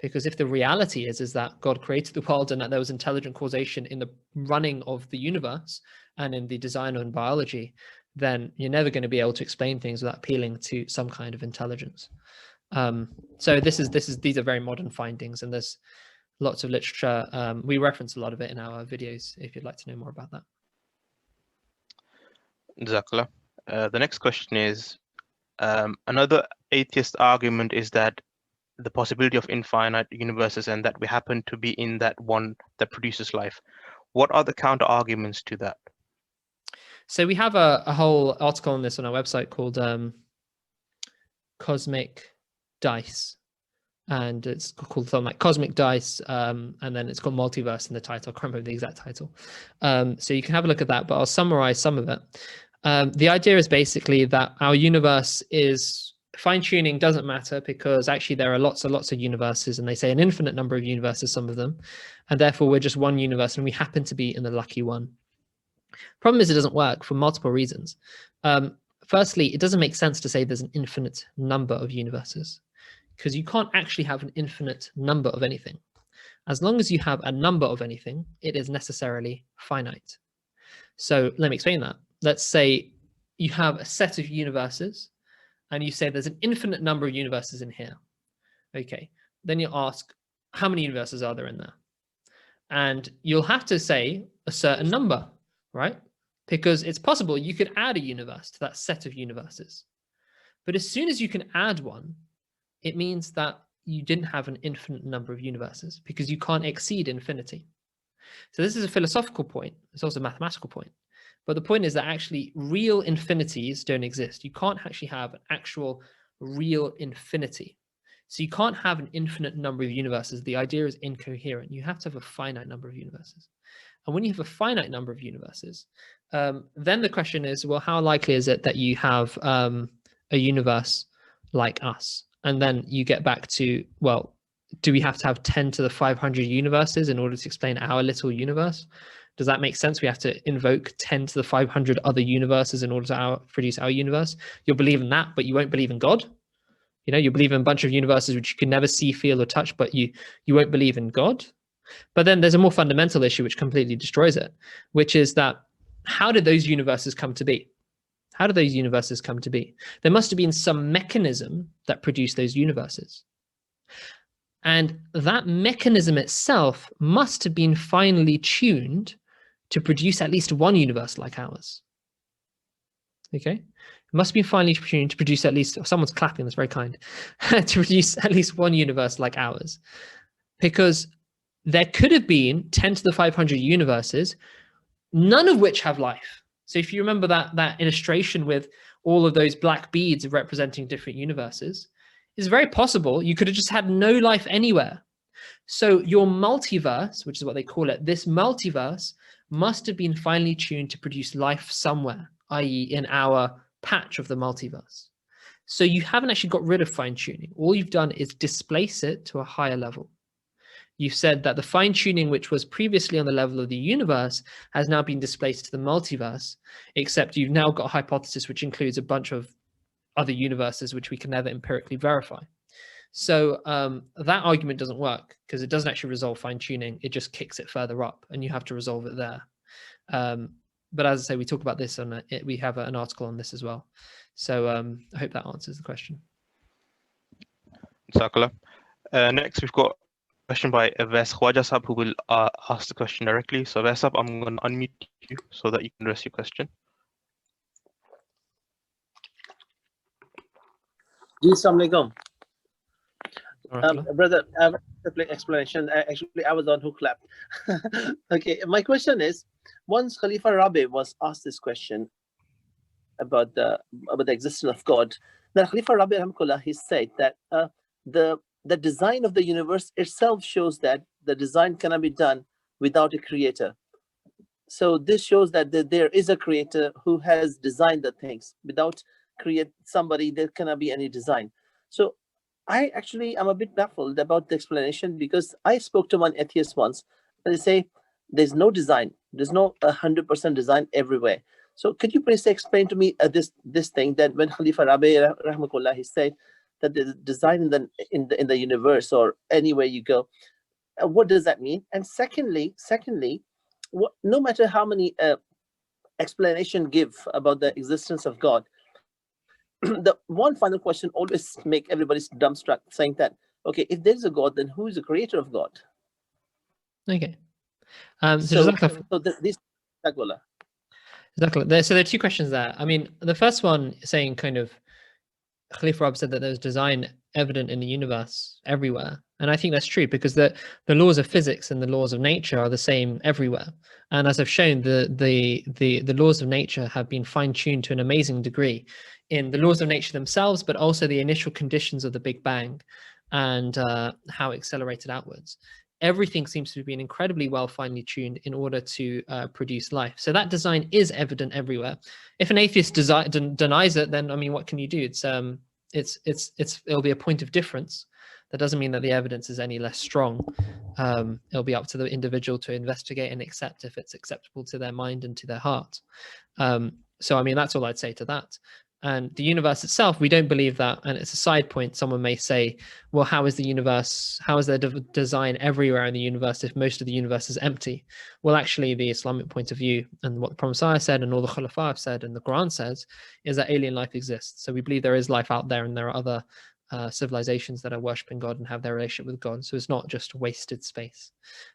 Because if the reality is that God created the world and that there was intelligent causation in the running of the universe and in the design and biology, then you're never going to be able to explain things without appealing to some kind of intelligence. So these are very modern findings, and there's lots of literature. We reference a lot of it in our videos if you'd like to know more about that. Jazakallah. The next question is, another atheist argument is that the possibility of infinite universes, and that we happen to be in that one that produces life. What are the counter arguments to that? So we have a whole article on this on our website called Cosmic Dice, and it's called something like Cosmic Dice, and then it's got multiverse in the title. I can't remember the exact title. So you can have a look at that, but I'll summarize some of it. The idea is basically that our universe is fine-tuning doesn't matter because actually there are lots and lots of universes, and they say an infinite number of universes, some of them, and therefore we're just one universe and we happen to be in the lucky one. Problem is, it doesn't work for multiple reasons. Firstly, it doesn't make sense to say there's an infinite number of universes, because you can't actually have an infinite number of anything. As long as you have a number of anything, it is necessarily finite. So let me explain that. Let's say you have a set of universes and you say there's an infinite number of universes in here. Okay, then you ask, how many universes are there in there? And you'll have to say a certain number, right? Because it's possible you could add a universe to that set of universes. But as soon as you can add one, it means that you didn't have an infinite number of universes because you can't exceed infinity. So this is a philosophical point. It's also a mathematical point. But the point is that actually real infinities don't exist. You can't actually have an actual real infinity. So you can't have an infinite number of universes. The idea is incoherent. You have to have a finite number of universes. And when you have a finite number of universes, then the question is, well, how likely is it that you have a universe like us? And then you get back to, well, do we have to have 10 to the 500 universes in order to explain our little universe? Does that make sense? We have to invoke 10 to the 500 other universes in order to produce our universe. You'll believe in that, but you won't believe in God. You know, you believe in a bunch of universes which you can never see, feel, or touch, but you won't believe in God. But then there's a more fundamental issue which completely destroys it, which is that how did those universes come to be? How did those universes come to be? There must have been some mechanism that produced those universes. And that mechanism itself must have been finely tuned to produce at least one universe like ours. Okay? It must be finely tuned to produce at least, someone's clapping, that's very kind, to produce at least one universe like ours. Because there could have been 10 to the 500 universes, none of which have life. So if you remember that illustration with all of those black beads representing different universes, it's very possible you could have just had no life anywhere. So your multiverse, which is what they call it, this multiverse must have been finely tuned to produce life somewhere, i.e. in our patch of the multiverse. So you haven't actually got rid of fine tuning. All you've done is displace it to a higher level. You've said that the fine tuning, which was previously on the level of the universe, has now been displaced to the multiverse, except you've now got a hypothesis which includes a bunch of other universes which we can never empirically verify. So that argument doesn't work because it doesn't actually resolve fine tuning. It just kicks it further up and you have to resolve it there. But as I say, we talk about this on we have an article on this as well. So I hope that answers the question. Sakala. Next, we've got a question by Aves Khwaja who will ask the question directly. So Aves, I'm going to unmute you so that you can address your question. Assalamualaikum. Brother, explanation. Actually, I was the one who clapped. Okay, my question is: once Khalifa Rabi was asked this question about the existence of God, then Khalifa Rabi rahimahullah, he said that the design of the universe itself shows that the design cannot be done without a creator. So this shows that there is a creator who has designed the things. Without somebody, there cannot be any design. So I actually am a bit baffled about the explanation because I spoke to one atheist once and they say there's no design. There's no 100% design everywhere. So could you please explain to me this thing that when Khalifa Rabi rahimahullah, he said that the design in the universe or anywhere you go, what does that mean? And secondly, no matter how many explanation give about the existence of God, the one final question always make everybody dumbstruck, saying that, okay, if there's a God, then who is the creator of God? Okay. So there are two questions there. I mean, the first one saying kind of, Khalifa Rabi said that there's design evident in the universe everywhere. And I think that's true because the laws of physics and the laws of nature are the same everywhere. And as I've shown, the laws of nature have been fine-tuned to an amazing degree in the laws of nature themselves, but also the initial conditions of the Big Bang and how it accelerated outwards. Everything seems to be incredibly well finely tuned in order to produce life. So that design is evident everywhere. If an atheist denies it, then I mean, what can you do? it'll be a point of difference. That doesn't mean that the evidence is any less strong. It'll be up to the individual to investigate and accept if it's acceptable to their mind and to their heart. So I mean, that's all I'd say to that. And the universe itself, we don't believe that. And it's a side point. Someone may say, well, how is the universe, how is there design everywhere in the universe if most of the universe is empty? Well, actually, the Islamic point of view and what the Prophet Messiah said and all the Khulafa have said and the Quran says is that alien life exists. So we believe there is life out there, and there are other civilizations that are worshiping God and have their relationship with God. So it's not just wasted space.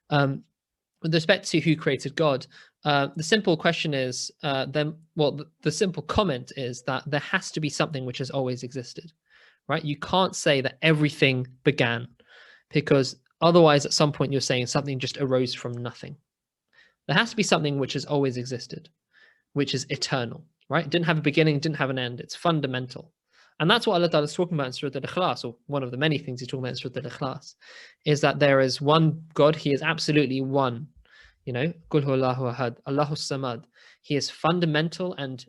With respect to who created God, the simple question is, the simple comment is that there has to be something which has always existed, right? You can't say that everything began, because otherwise at some point you're saying something just arose from nothing. There has to be something which has always existed, which is eternal, right? It didn't have a beginning, didn't have an end. It's fundamental. And that's what Allah Ta'ala is talking about in Surah Al-Ikhlas, or one of the many things he's talking about in Surah Al-Ikhlas, is that there is one God. He is absolutely one. You know, Qul huwa Allahu ahad, Allahu samad. He is fundamental and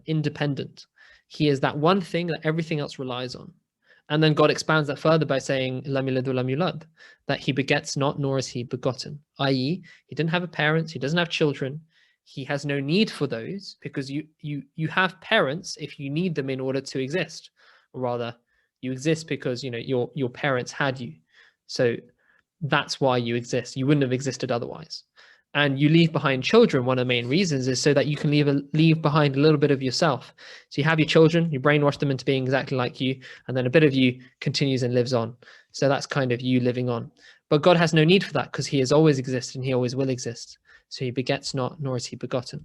independent. He is that one thing that everything else relies on. And then God expands that further by saying, Lam yalid wa lam yulad, that he begets not, nor is he begotten. I.e., he didn't have a parent, he doesn't have children. He has no need for those, because you have parents if you need them in order to exist, or rather, you exist because your parents had you. So that's why you exist. You wouldn't have existed otherwise. And you leave behind children. One of the main reasons is so that you can leave behind a little bit of yourself. So you have your children, you brainwash them into being exactly like you, and then a bit of you continues and lives on. So that's kind of you living on. But God has no need for that, because he has always existed and he always will exist. So he begets not, nor is he begotten.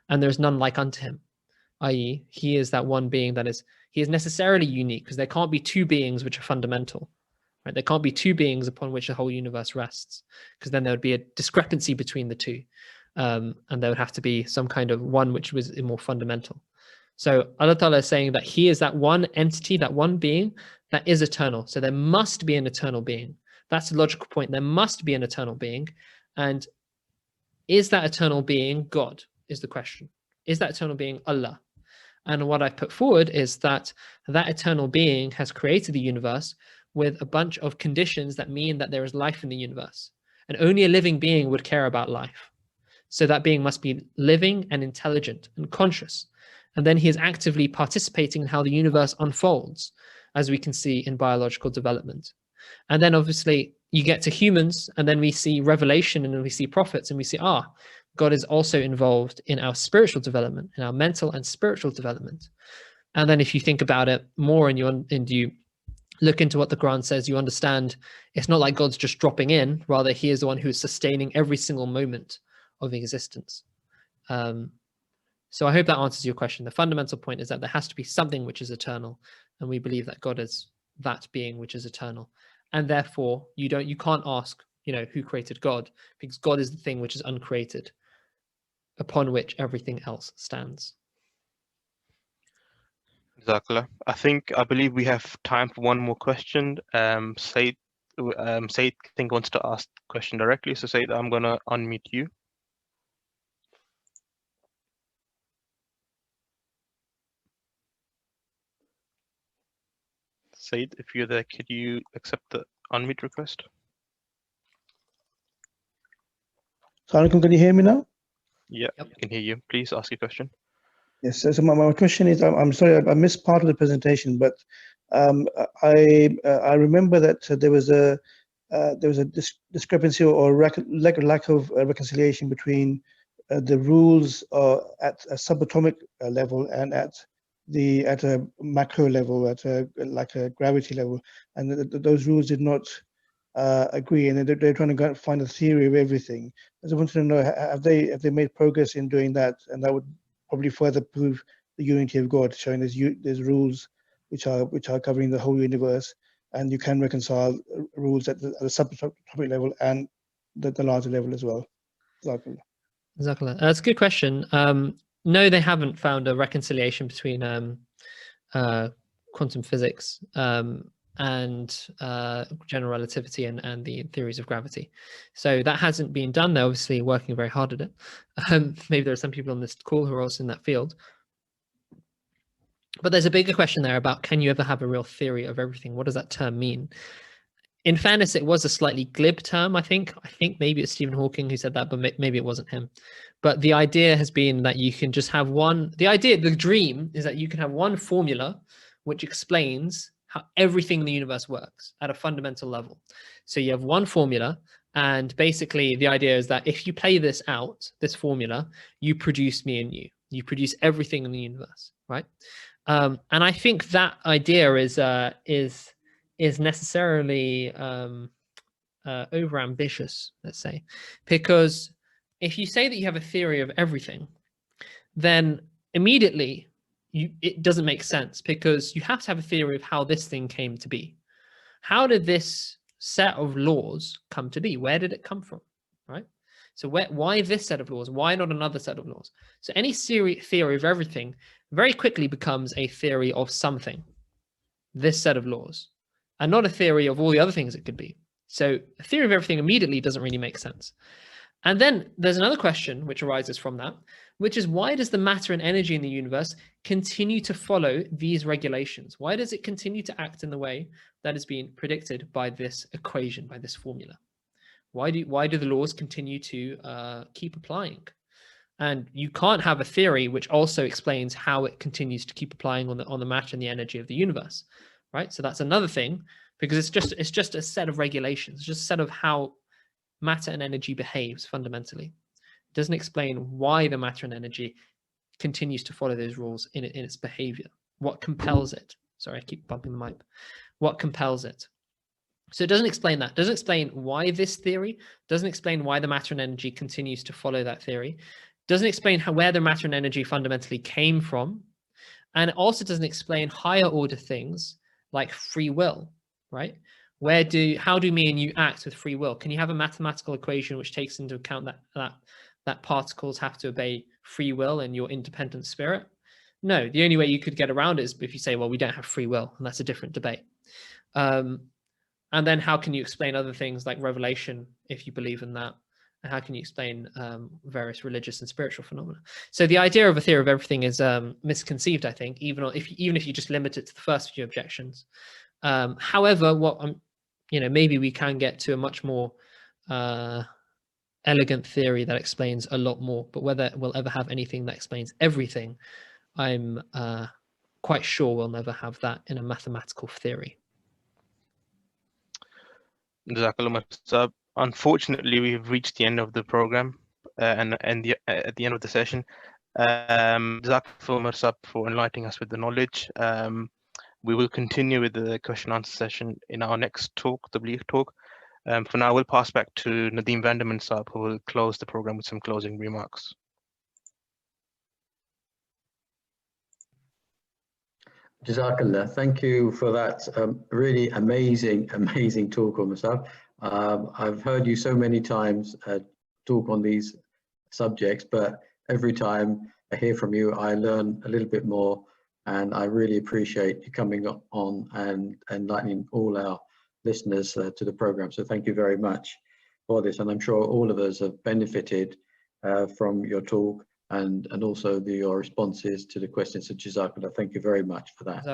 And there is none like unto him, i.e., he is that one being he is necessarily unique, because there can't be two beings which are fundamental. Right? There can't be two beings upon which the whole universe rests, because then there would be a discrepancy between the two. And there would have to be some kind of one which was more fundamental. So Allah Ta'ala is saying that he is that one entity, that one being that is eternal. So there must be an eternal being. That's the logical point. There must be an eternal being. And is that eternal being God, is the question. Is that eternal being Allah? And what I've put forward is that that eternal being has created the universe with a bunch of conditions that mean that there is life in the universe. And only a living being would care about life. So that being must be living and intelligent and conscious. And then he is actively participating in how the universe unfolds, as we can see in biological development. And then obviously you get to humans, and then we see revelation, and then we see prophets, and we see, God is also involved in our spiritual development, in our mental and spiritual development. And then if you think about it more and you look into what the Quran says, you understand it's not like God's just dropping in, rather he is the one who is sustaining every single moment of existence. So I hope that answers your question. The fundamental point is that there has to be something which is eternal, and we believe that God is that being which is eternal. And therefore you can't ask, who created God, because God is the thing which is uncreated, upon which everything else stands. Jazakallah. I believe we have time for one more question. Said I think wants to ask the question directly. So Said, I'm gonna unmute you. Said, if you're there, could you accept the unmute request? Assalamualaikum, can you hear me now? Yeah, Yep. I can hear you. Please ask your question. Yes, so my question is, I'm sorry, I missed part of the presentation, but I remember that there was a discrepancy or lack of reconciliation between the rules at a subatomic level and at a macro level, at a gravity level, and those rules did not agree, and they're trying to find a theory of everything. I just wanted to know, have they made progress in doing that? And that would probably further prove the unity of God, showing there's rules which are covering the whole universe, and you can reconcile rules at the subatomic level and the larger level as well. Exactly. That's a good question. No, they haven't found a reconciliation between quantum physics and general relativity and the theories of gravity. So that hasn't been done. They're obviously working very hard at it. Maybe there are some people on this call who are also in that field. But there's a bigger question there about, can you ever have a real theory of everything? What does that term mean? In fairness, it was a slightly glib term, I think. I think maybe it's Stephen Hawking who said that, but maybe it wasn't him. But the idea has been that you can just have one, the dream is that you can have one formula which explains how everything in the universe works at a fundamental level. So you have one formula, and basically the idea is that if you play this out, this formula, you produce me and you. You produce everything in the universe, right? And I think that idea is necessarily over ambitious, let's say, because if you say that you have a theory of everything, then immediately it doesn't make sense, because you have to have a theory of how this thing came to be. How did this set of laws come to be? Where did it come from, right? So why this set of laws? Why not another set of laws? So any theory of everything very quickly becomes a theory of something, this set of laws, and not a theory of all the other things it could be. So a theory of everything immediately doesn't really make sense. And then there's another question which arises from that, which is, why does the matter and energy in the universe continue to follow these regulations? Why does it continue to act in the way that is being predicted by this equation, by this formula? Why do the laws continue to keep applying? And you can't have a theory which also explains how it continues to keep applying on the matter and the energy of the universe, right? So that's another thing, because it's just a set of regulations, just a set of how matter and energy behaves fundamentally. It doesn't explain why the matter and energy continues to follow those rules in its behavior. What compels it? Sorry, I keep bumping the mic. What compels it? So it doesn't explain that. It doesn't explain why this theory, doesn't explain why the matter and energy continues to follow that theory. It doesn't explain where the matter and energy fundamentally came from. And it also doesn't explain higher order things like free will, right? How do me and you act with free will? Can you have a mathematical equation which takes into account that particles have to obey free will and your independent spirit? No, the only way you could get around it is if you say, well, we don't have free will, and that's a different debate. And then how can you explain other things like revelation, if you believe in that? And how can you explain various religious and spiritual phenomena? So the idea of a theory of everything is misconceived, I think, even if you just limit it to the first few objections. However, maybe we can get to a much more elegant theory that explains a lot more, but whether we'll ever have anything that explains everything, I'm quite sure we'll never have that in a mathematical theory. Unfortunately, we've reached the end of the program and at the end of the session. Umar Nasser for enlightening us with the knowledge. We will continue with the question answer session in our next talk, the Tabligh talk. For now, we'll pass back to Nadeem Vanderman Saab, who will close the program with some closing remarks. Jazakallah, thank you for that really amazing talk, Umar Nasser. I've heard you so many times talk on these subjects, but every time I hear from you, I learn a little bit more, and I really appreciate you coming on and enlightening all our listeners to the program. So thank you very much for this, and I'm sure all of us have benefited from your talk and also your responses to the questions. So Jazakallah, thank you very much for that.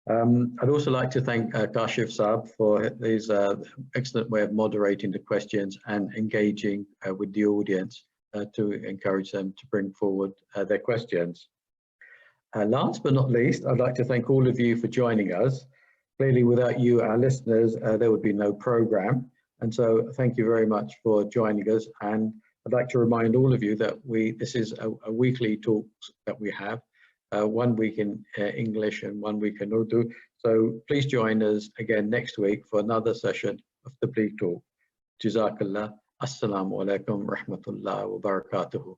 I'd also like to thank Kashif Saab for his excellent way of moderating the questions and engaging with the audience to encourage them to bring forward their questions. Last but not least, I'd like to thank all of you for joining us. Clearly, without you, our listeners, there would be no program. And so thank you very much for joining us. And I'd like to remind all of you that this is a weekly talk that we have, 1 week in English and 1 week in Urdu. So please join us again next week for another session of the Tabligh talk. Jazakallah. Assalamu alaikum rahmatullah wa barakatuhu.